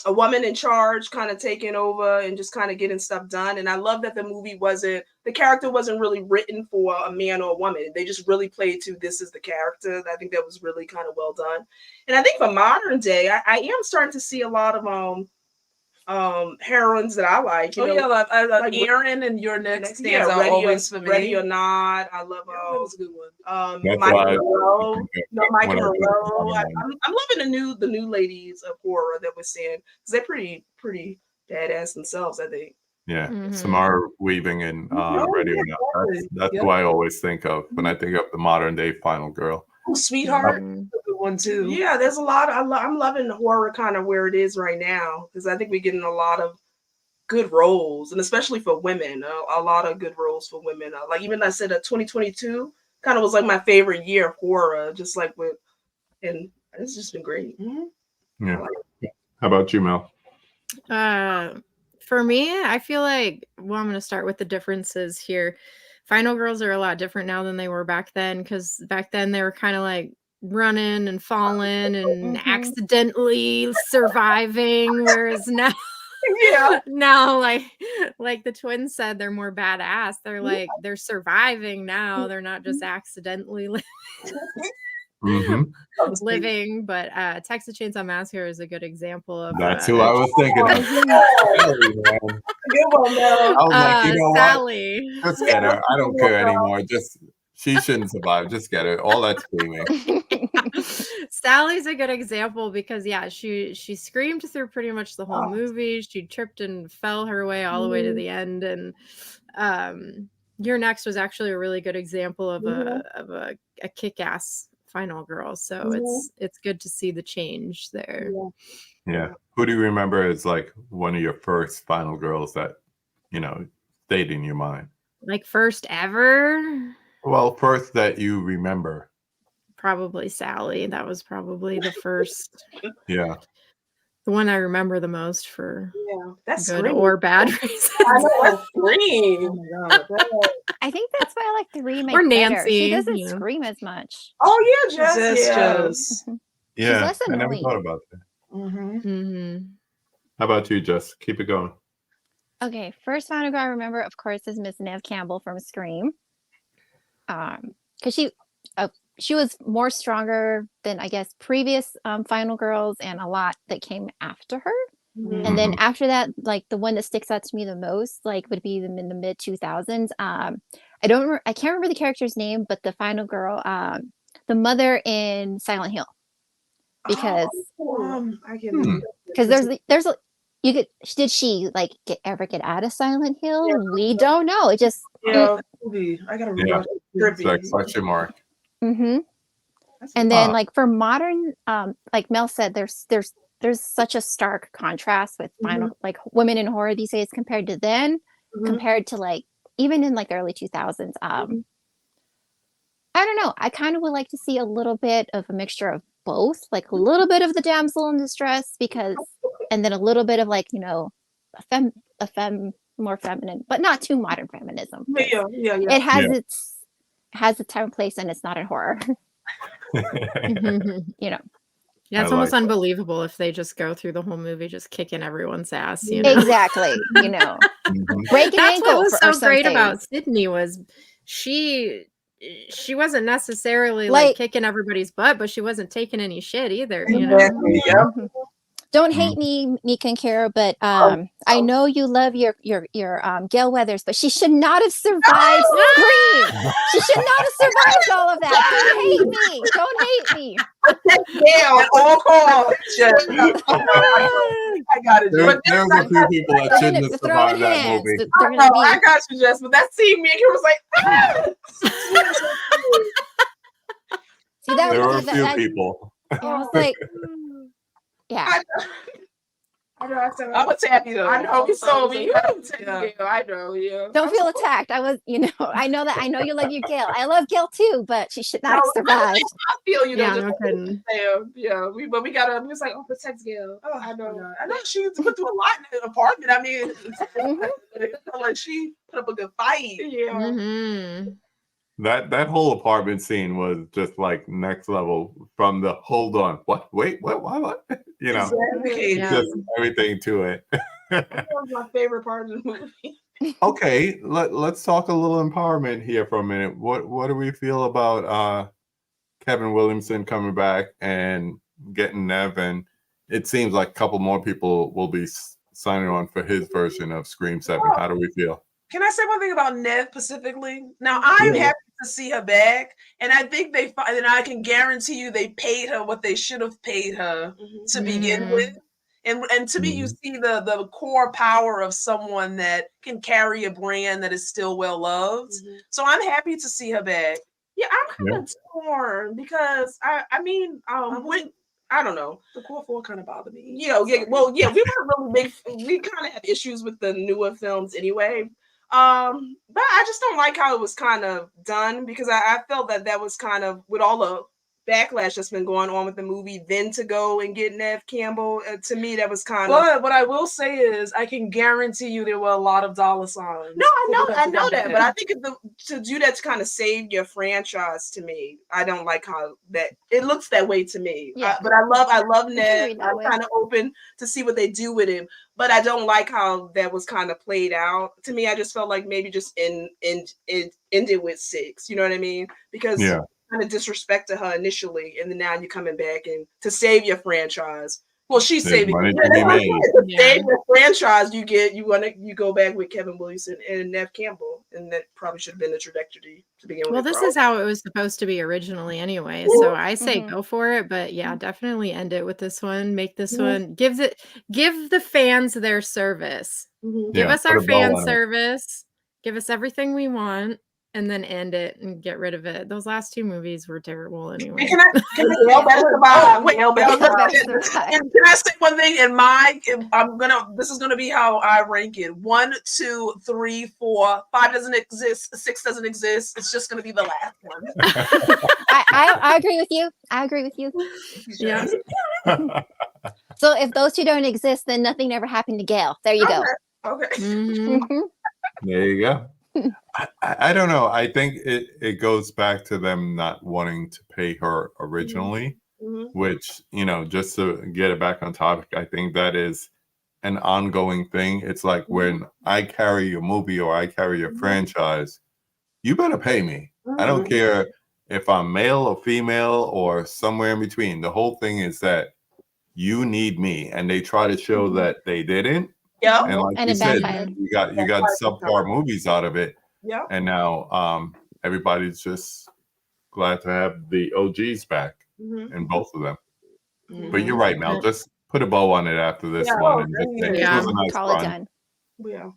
a woman in charge kind of taking over and just kind of getting stuff done. And I love that the character wasn't really written for a man or a woman. They just really played to this is the character. I think that was really kind of well done. And I think for modern day, I am starting to see a lot of heroines that I like. I like Erin and Your Next stands out always for me. Ready or Not. I love that was a good one. Michael Monroe. I'm loving the new ladies of horror that we're seeing because they're pretty badass themselves, I think. Yeah, Samara Weaving and Ready or Not. That's who I always think of when I think of the modern day Final Girl. Oh, Sweetheart. One too. Yeah, there's a lot. I'm loving the horror kind of where it is right now because I think we're getting a lot of good roles, and especially for women, a lot of good roles for women. Like even I said, 2022 kind of was like my favorite year of horror, just like and it's just been great. Yeah. How about you, Mel? For me, I feel like, well, I'm going to start with the differences here. Final girls are a lot different now than they were back then, because back then they were kind of like running and falling and accidentally surviving, whereas now now like the twins said, they're more badass. They're like they're surviving now, they're not just accidentally living. But Texas Chainsaw Massacre is a good example of that's who I was thinking of. Good one, Mel. I was like, you know Sally. what? Just get her. I don't care anymore. She shouldn't survive. Just get her. All that screaming. Sally's a good example because she screamed through pretty much the whole movie. She tripped and fell her way all the way to the end. And Your Next was actually a really good example of a kick-ass final girl. So it's good to see the change there. Yeah. Who do you remember as like one of your first final girls that stayed in your mind? Like first ever? Well, first that you remember. Probably Sally. That was probably the first. Yeah. The one I remember the most for that's good or bad reasons. I know, that's Scream. Oh my God. I think that's why I like the remake or better. Nancy. She doesn't scream as much. Oh yeah, Jess. Yeah, less I never annoying. thought about that. How about you, Jess? Keep it going. Okay, first final girl I remember, of course, is Miss Nev Campbell from Scream. Because she was more stronger than, I guess, previous final girls and a lot that came after her. And then after that, like the one that sticks out to me the most, like would be in the mid 2000s. I can't remember the character's name, but the final girl, the mother in Silent Hill, because did she like ever get out of Silent Hill? We don't know. It just I gotta rewatch it. It's like question mark. And then like for modern, like Mel said, there's such a stark contrast with final like women in horror these days compared to then, compared to like even in like early 2000s. I don't know. I kind of would like to see a little bit of a mixture of both, like a little bit of the damsel in distress and then a little bit of like, more feminine, but not too modern feminism. It has its time and place, and it's not in horror. Yeah, it's almost unbelievable if they just go through the whole movie just kicking everyone's ass. Exactly. Breaking That's ankle. What was so great something. about Sydney was she wasn't necessarily like kicking everybody's butt, but she wasn't taking any shit either. Don't hate me, Mika and Kara, but I know you love your Gail Weathers, but she should not have survived Scream. She should not have survived all of that. Don't hate me. Don't hate me. Gail, all costs. I got it. There was a few people that shouldn't have survived that movie. I got you, Jess. But that scene, me and Kara was like, See, that there were a few people. I was like, yeah. I'm a tappy though. I know he told me. I know. Yeah. Don't feel attacked. I was, I know that. I know you love your Gail. I love Gail too, but she should not have survived. I feel you. Yeah, no kidding. Yeah. We gotta. We was like, protect Gail. Oh, I know. I know she went through a lot in the apartment. I mean, like she put up a good fight. Yeah. That whole apartment scene was just like next level from the hold on. What? Wait, what? Exactly. Just everything to it. That was my favorite part of the movie. Okay, let's talk a little empowerment here for a minute. What do we feel about Kevin Williamson coming back and getting Nev? And it seems like a couple more people will be signing on for his version of Scream 7. How do we feel? Can I say one thing about Nev specifically? Now, I'm happy to see her back, and I think and I can guarantee you they paid her what they should have paid her to begin with. And to me, you see the core power of someone that can carry a brand that is still well loved. So I'm happy to see her back. Yeah, I'm kind of torn because I don't know. The core four kind of bothered me. We weren't really big. We kind of have issues with the newer films anyway. But I just don't like how it was kind of done because I felt that was kind of with all the backlash that's been going on with the movie, then to go and get Nev Campbell, to me that was kind of. But what I will say is, I can guarantee you there were a lot of dollar signs. No, I know that, but I think to do that to kind of save your franchise, to me, I don't like how that it looks that way to me. Yeah. But I love Ned. I'm kind of open to see what they do with him, but I don't like how that was kind of played out. To me, I just felt like maybe just end it with 6. You know what I mean? Because kind of disrespected her initially, and then now you're coming back and to save your franchise. Well, she's saving money to be made. Save your franchise. You go back with Kevin Williamson and Nev Campbell, and that probably should have been the trajectory to begin with. Well, this is how it was supposed to be originally anyway. So I say go for it, but yeah, definitely end it with this one. Make this one give the fans their service. Give us our fan service. Give us everything we want. And then end it and get rid of it. Those last 2 movies were terrible anyway. Can I say one thing? This is gonna be how I rank it. 1, 2, 3, 4, 5 doesn't exist. 6 doesn't exist. It's just gonna be the last one. I agree with you. Yeah. So if those 2 don't exist, then nothing ever happened to Gail. There you go. Okay. There you go. I don't know. I think it goes back to them not wanting to pay her originally, which, just to get it back on topic, I think that is an ongoing thing. It's like when I carry your movie or I carry your franchise, you better pay me. I don't care if I'm male or female or somewhere in between. The whole thing is that you need me. And they try to show that they didn't. Yeah. And like you said, you got subpar movies out of it. Yeah. And now everybody's just glad to have the OGs back in both of them. But you're right, Mel. Just put a bow on it after this one. And it was a nice Call it run.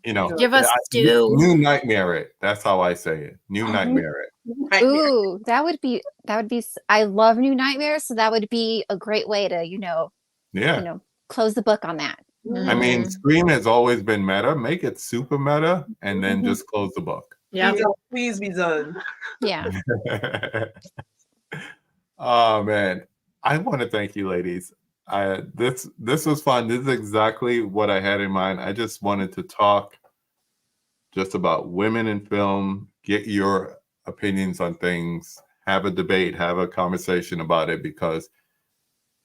done. Give us new nightmare it. That's how I say it. New nightmare it. Ooh, that would be. I love New Nightmares, so that would be a great way to close the book on that. I mean, Scream has always been meta. Make it super meta, and then just close the book. Yeah, please be done. Yeah. Oh man, I want to thank you, ladies. This was fun. This is exactly what I had in mind. I just wanted to talk just about women in film. Get your opinions on things. Have a debate. Have a conversation about it because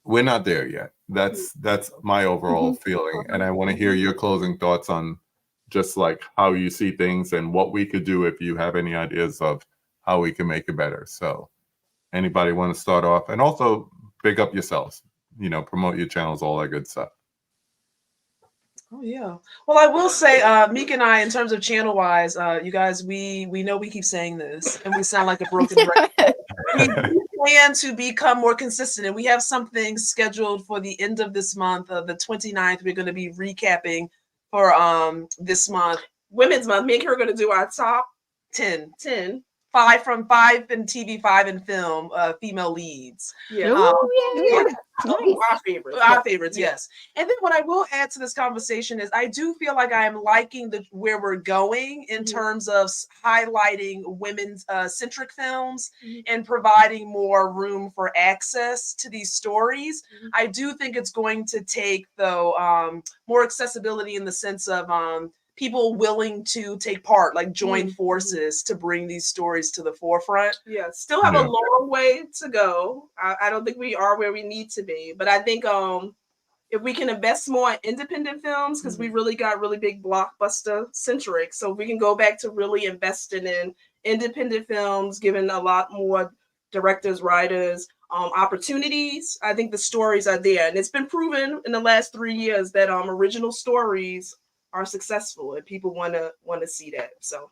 we're not there yet. That's my overall feeling. And I want to hear your closing thoughts on just like how you see things and what we could do if you have any ideas of how we can make it better. So anybody want to start off? And also big up yourselves, promote your channels, all that good stuff. Oh yeah. Well, I will say, Meek and I, in terms of channel wise, you guys, we know we keep saying this and we sound like a broken record. We plan to become more consistent, and we have something scheduled for the end of this month, the 29th. We're going to be recapping for this month, Women's Month. Me and her are going to do our top 10, 5 in TV, 5 in film, female leads. Yeah. Our favorites, yes. And then what I will add to this conversation is I do feel like I am liking where we're going in terms of highlighting women's centric films and providing more room for access to these stories. I do think it's going to take, though, more accessibility in the sense of people willing to take part, like join forces to bring these stories to the forefront. Yeah, still have a long way to go. I don't think we are where we need to be, but I think if we can invest more in independent films, because we really got really big blockbuster centric, so we can go back to really investing in independent films, giving a lot more directors, writers, opportunities. I think the stories are there, and it's been proven in the last 3 years that original stories are successful and people want to see that. So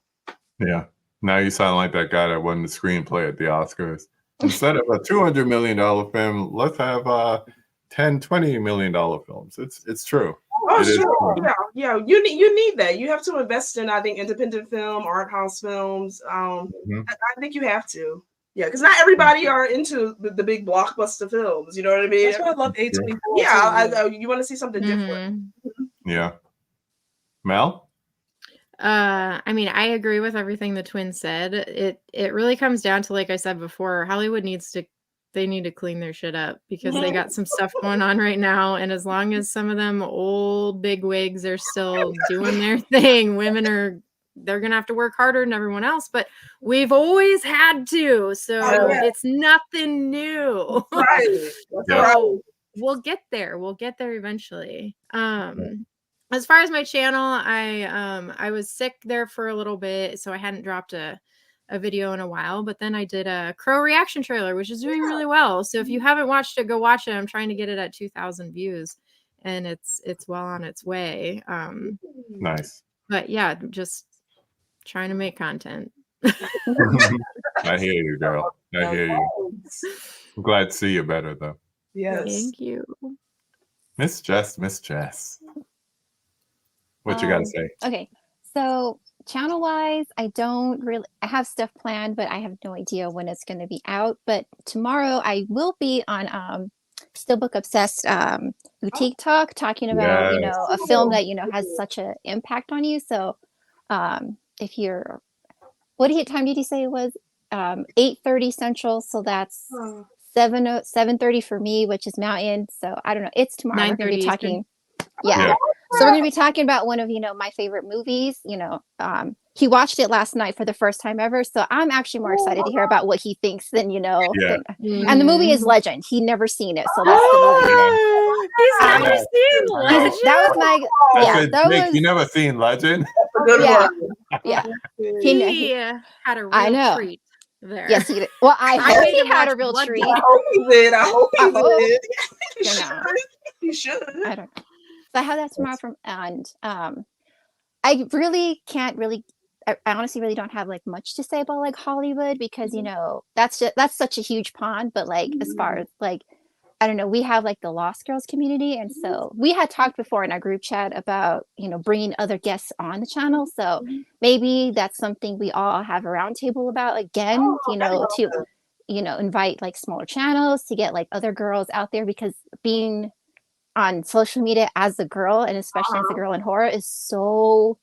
yeah, now you sound like that guy that won the screenplay at the Oscars. Instead of a $200 million film, let's have $10-20 million films. It's true. Oh, sure. Yeah. You need that. You have to invest in, I think, independent film, art house films. I think you have to. Yeah, because not everybody are into the big blockbuster films. You know what I mean? That's why I love A24. Yeah, you want to see something different. Yeah. Mel? I mean, I agree with everything the twins said. It really comes down to, like I said before, Hollywood they need to clean their shit up because they got some stuff going on right now. And as long as some of them old big wigs are still doing their thing, they're gonna have to work harder than everyone else. But we've always had to, so it's nothing new. Right. So we'll get there. We'll get there eventually. As far as my channel, I was sick there for a little bit, so I hadn't dropped a video in a while, but then I did a Crow reaction trailer, which is doing really well. So if you haven't watched it, go watch it. I'm trying to get it at 2,000 views, and it's well on its way. Nice. But yeah, just trying to make content. I hear you, girl. I hear you. I'm glad to see you better, though. Yes. Thank you. Miss Jess. What you got to say? Okay, so channel wise, I have stuff planned, but I have no idea when it's going to be out. But tomorrow I will be on Still Book Obsessed boutique talk, talking about a film that has such an impact on you. So if you're, what time did you say it was? 8:30 Central, so that's 7:30 for me, which is Mountain. So I don't know, it's tomorrow. We're going to be talking. Yeah. So we're going to be talking about one of, my favorite movies. He watched it last night for the first time ever. So I'm actually more excited to hear about what he thinks than. And the movie is Legend. He'd never seen it. So that's the movie. He's never seen Legend. That was my, you never seen Legend? Yeah. He had a real treat there. Yes, he did. Well, I hope he had a real treat. I hope he did. He should. I don't know. So I have that tomorrow and I really can't I honestly really don't have like much to say about like Hollywood because that's such a huge pond. But like as far as like, I don't know, we have like the Lost Girls community, and so we had talked before in our group chat about bringing other guests on the channel. So maybe that's something we all have a roundtable about again. To invite like smaller channels to get like other girls out there, because being on social media as a girl, and especially as a girl in horror, is so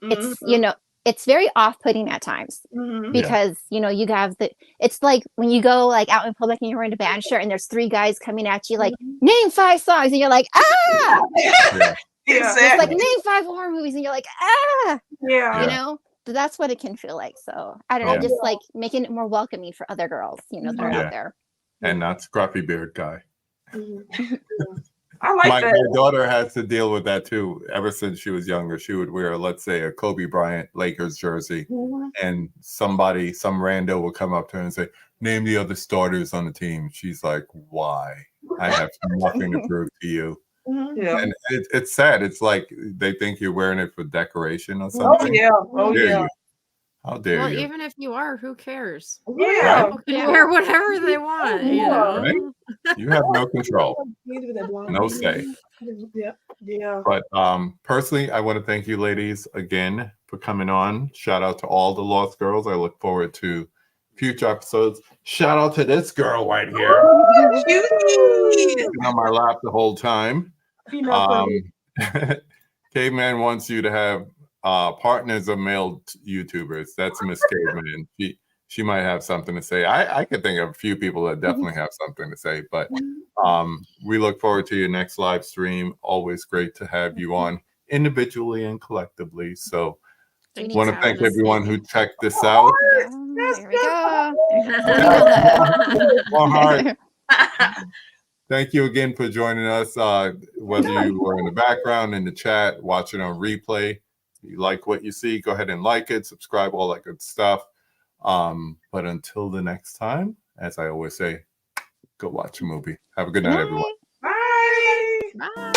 it's very off-putting at times because you have it's like when you go like out in public and you're wearing a band shirt and there's 3 guys coming at you like name 5 songs and you're like it's like name 5 horror movies and you're like so that's what it can feel like. So I don't know, just like making it more welcoming for other girls that are out there, and not scruffy beard guy. I like that. My daughter has to deal with that too. Ever since she was younger, she would wear, let's say, a Kobe Bryant Lakers jersey, and some rando will come up to her and say, "Name the other starters on the team." She's like, "Why? I have nothing to prove to you." And it's sad. It's like they think you're wearing it for decoration or something. How dare you? Even if you are, who cares? Right? People can wear whatever they want. Right? You have no control, no say. But personally, I want to thank you ladies again for coming on. Shout out to all the Lost Girls. I look forward to future episodes. Shout out to this girl right here. She's been on my lap the whole time. Caveman wants you to have partners of male YouTubers. That's Miss Caveman. She might have something to say. I could think of a few people that definitely have something to say, but we look forward to your next live stream. Always great to have you on individually and collectively. So want to thank everyone who checked this out. There we go. More heart. Thank you again for joining us. Whether you were in the background, in the chat, watching on replay, you like what you see, go ahead and like it, subscribe, all that good stuff. But until the next time, as I always say, go watch a movie. Have a good night, everyone. Bye. Bye.